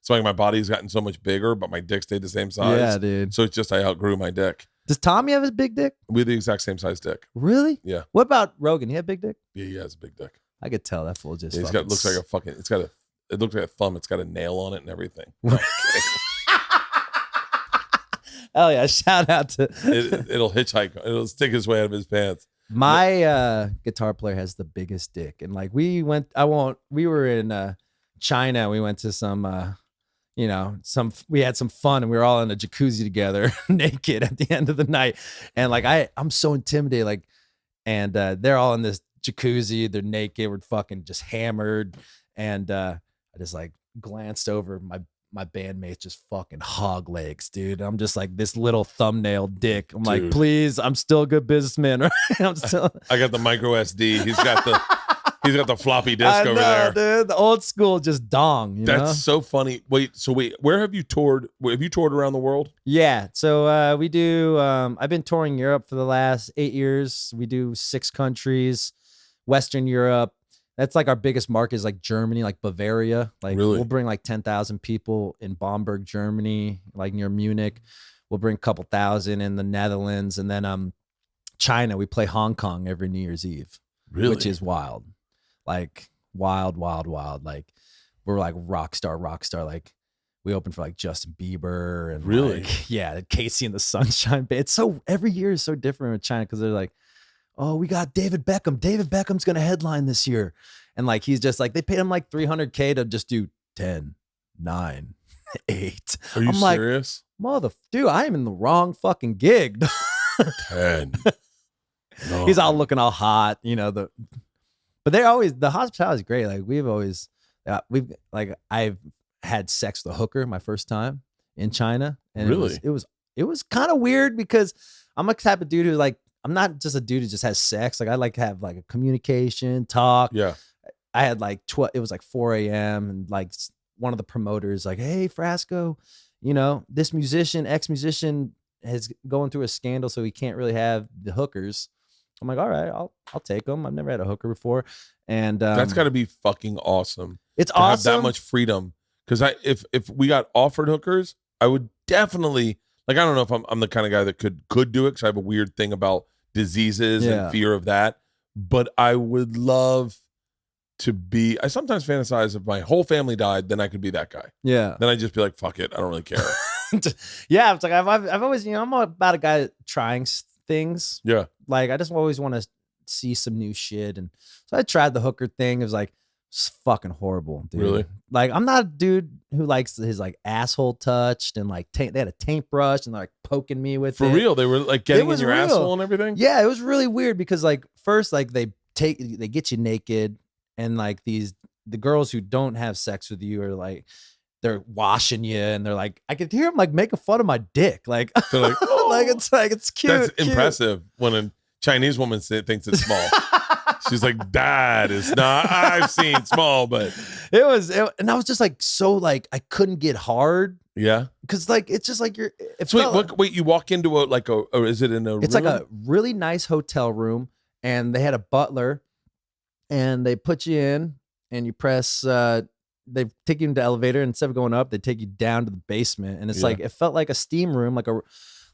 It's like my body's gotten so much bigger, but my dick stayed the same size. Yeah, dude. So it's just I outgrew my dick. Does Tommy have his big dick? We have the exact same size dick. Really? Yeah. What about Rogan? He have big dick? Yeah, he has a big dick. I could tell that fool just. Yeah, looks like a fucking. It looks like a thumb. It's got a nail on it and everything. Hell yeah! Shout out to it'll hitchhike. It'll stick his way out of his pants. My guitar player has the biggest dick, and like we were in China. We went to some we had some fun, and we were all in a jacuzzi together, naked at the end of the night. And like I'm so intimidated, like, and they're all in this jacuzzi. They're naked. We're fucking just hammered, and I just like glanced over my bandmates, just fucking hog legs, dude. I'm just like this little thumbnail dick. I'm like, please, I'm still a good businessman, right? I'm still. I got the micro SD. He's got the floppy disk over there, dude. The old school, just dong. That's so funny. Wait, where have you toured? Have you toured around the world? Yeah, so we do. I've been touring Europe for the last 8 years. We do 6 countries, Western Europe. That's like our biggest market is like Germany, like Bavaria. Like We'll bring like 10,000 people in Bamberg, Germany, like near Munich. We'll bring a couple thousand in the Netherlands, and then China. We play Hong Kong every New Year's Eve, which is wild, like wild. Like we're like rock star. Like we open for like Justin Bieber and like, Casey and the Sunshine Band. It's so every year is so different with China because they're like, oh, we got David Beckham. David Beckham's going to headline this year. And like, he's just like, they paid him like $300K to just do 10, 9, 8. Are you serious? Dude, I am in the wrong fucking gig. 10. No. He's all looking all hot, but they're always, the hospitality is great. Like I've had sex with a hooker my first time in China. And it was kind of weird because I'm a type of dude who like, I'm not just a dude who just has sex. Like I like to have like a communication, talk. Yeah. I had like it was like 4 a.m. and like one of the promoters like, hey, Frasco, this ex-musician is going through a scandal, so he can't really have the hookers. I'm like, all right, I'll take them. I've never had a hooker before. And that's got to be fucking awesome. It's to awesome. have that much freedom. Because if we got offered hookers, I would definitely. Like, I don't know if I'm the kind of guy that could do it because I have a weird thing about diseases and fear of that. But I would love to be. I sometimes fantasize if my whole family died, then I could be that guy. Yeah. Then I'd just be like, fuck it, I don't really care. Yeah, it's like I've always I'm about a guy trying things. Yeah. Like I just always want to see some new shit, and so I tried the hooker thing. It was like. It's fucking horrible, dude. Really? Like, I'm not a dude who likes his like asshole touched and like they had a taint brush and they're like poking me with it. For real? They were like getting in your asshole and everything? Yeah, it was really weird because like first like they get you naked and like the girls who don't have sex with you are like they're washing you and they're like I could hear them like making fun of my dick. Like they're like, oh, it's cute. That's cute. Impressive when a Chinese woman thinks it's small. She's like, that is not, I've seen small, but and I was just like, so like, I couldn't get hard. Yeah. Cause like, it's just like wait, you walk into or is it in a It's room? Like a really nice hotel room and they had a butler and they put you in and you press, they take you into the elevator and instead of going up, they take you down to the basement. And it's like, it felt like a steam room,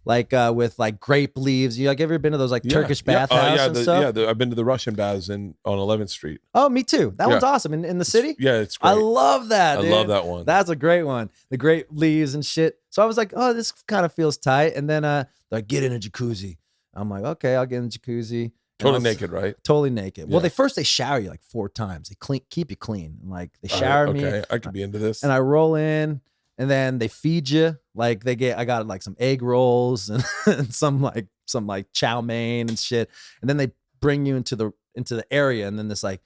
with like grape leaves. You like ever been to those like Turkish bathhouse and stuff? Yeah, I've been to the Russian baths on 11th Street. Oh, me too. That one's awesome in the city. It's great. I love that. Dude. I love that one. That's a great one. The grape leaves and shit. So I was like, oh, this kind of feels tight. And then they're like, get in a jacuzzi. I'm like, okay, I'll get in the jacuzzi. Totally naked, right? Totally naked. Yeah. Well, they shower you like 4 times. They keep you clean. And like they shower me. Okay, I could be into this. And I roll in. And then they feed you like I got like some egg rolls and some chow mein and shit. And then they bring you into the area. And then this like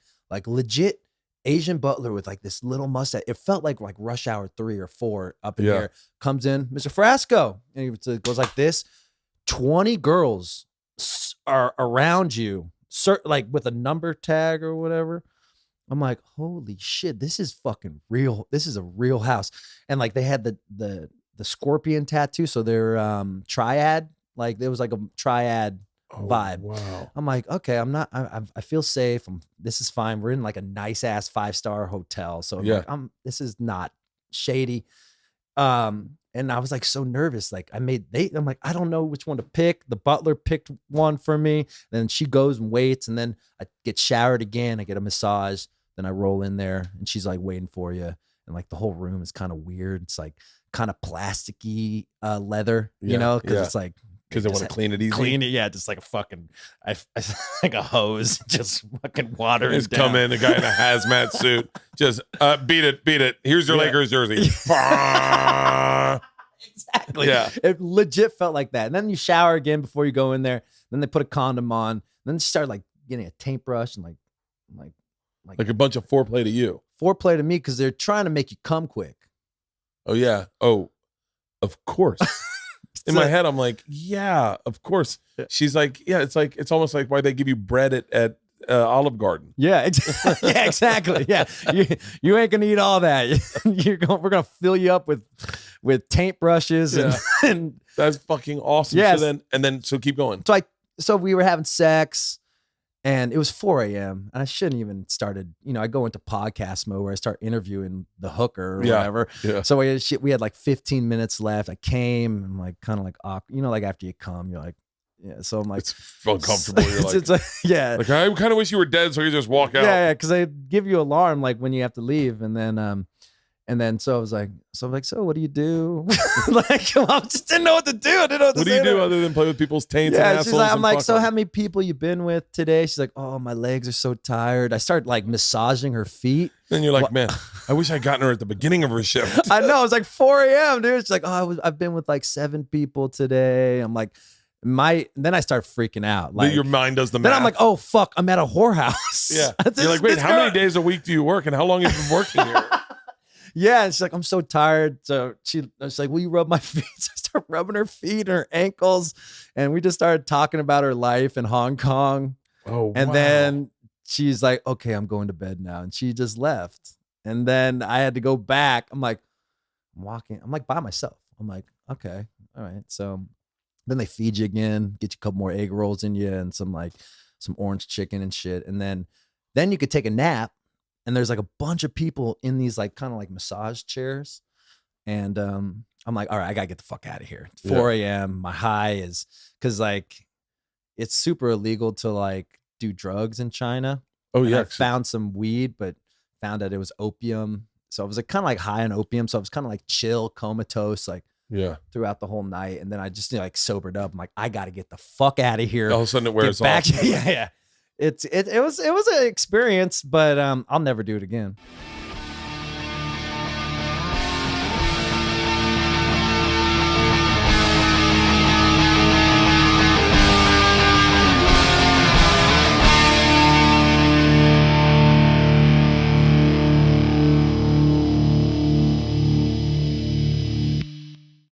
legit Asian butler with like this little mustache. It felt like rush hour 3 or 4 up in here comes in, Mr. Frasco. And he goes like this. 20 girls are around you, like with a number tag or whatever. I'm like, holy shit, this is fucking real. This is a real house. And like they had the scorpion tattoo. So they're triad. Like there was like a triad vibe. Wow. I'm like, okay, I feel safe. This is fine. We're in like a nice ass 5-star hotel. So I'm like, this is not shady. And I was like so nervous. Like I'm like, I don't know which one to pick. The butler picked one for me. Then she goes and waits, and then I get showered again. I get a massage. Then I roll in there, and she's like waiting for you. And like the whole room is kind of weird. It's like kind of plasticky leather, you know, because it's like because they want to clean it easy. Clean it, yeah, just like a fucking like a hose, just fucking water. Just come in, a guy in a hazmat suit, just beat it. Here's your Lakers jersey. Exactly. Yeah, it legit felt like that. And then you shower again before you go in there. Then they put a condom on. Then you start like getting a taint brush and like a bunch of foreplay to you. Foreplay to me because they're trying to make you come quick. Oh yeah. Oh, of course. In my head, I'm like, yeah, of course. She's like, yeah, it's almost like why they give you bread at Olive Garden. Yeah, yeah, exactly. Yeah, you ain't gonna eat all that. We're gonna fill you up with taint brushes and that's fucking awesome. Yes. So keep going. So we were having sex. And it was 4 a.m. and I shouldn't even started, I go into podcast mode where I start interviewing the hooker or whatever. Yeah. So we had like 15 minutes left. I came, I'm like kind of like awkward, like after you come, you're like, yeah. So I'm like, it's uncomfortable. You're like, it's like, yeah. Like I kind of wish you were dead so you just walk out. Yeah, because they give you alarm like when you have to leave, and then so I was like, so what do you do? Like, I just didn't know what to do. I didn't know what to say. What do you do other than play with people's taints and assholes? She's like, I'm like, so how many people you been with today? She's like, oh, my legs are so tired. I start like massaging her feet. Then you're like, man, I wish I'd gotten her at the beginning of her shift. I know. It was like 4 a.m., dude. She's like, oh, I've been with like 7 people today. I'm like, then I start freaking out. Like your mind does the math. Then I'm like, oh, fuck, I'm at a whorehouse. Yeah. You're like, wait, how many days a week do you work and how long have you been working here? Yeah, and she's like, I'm so tired. So she's like, will you rub my feet? So I start rubbing her feet and her ankles. And we just started talking about her life in Hong Kong. Oh, and then she's like, okay, I'm going to bed now. And she just left. And then I had to go back. I'm like, I'm walking. I'm like by myself. I'm like, okay, all right. So then they feed you again, get you a couple more egg rolls in you and some orange chicken and shit. And then you could take a nap. And there's like a bunch of people in these like kind of like massage chairs. And I'm like, all right, I gotta get the fuck out of here. It's 4 a.m. My high is because like it's super illegal to like do drugs in China. Oh yeah. I found some weed, but found out it was opium. So I was like kind of like high on opium. So I was kind of like chill, comatose, like throughout the whole night. And then I just like sobered up. I'm like, I gotta get the fuck out of here. All of a sudden it wears off. Yeah. It was an experience, but I'll never do it again.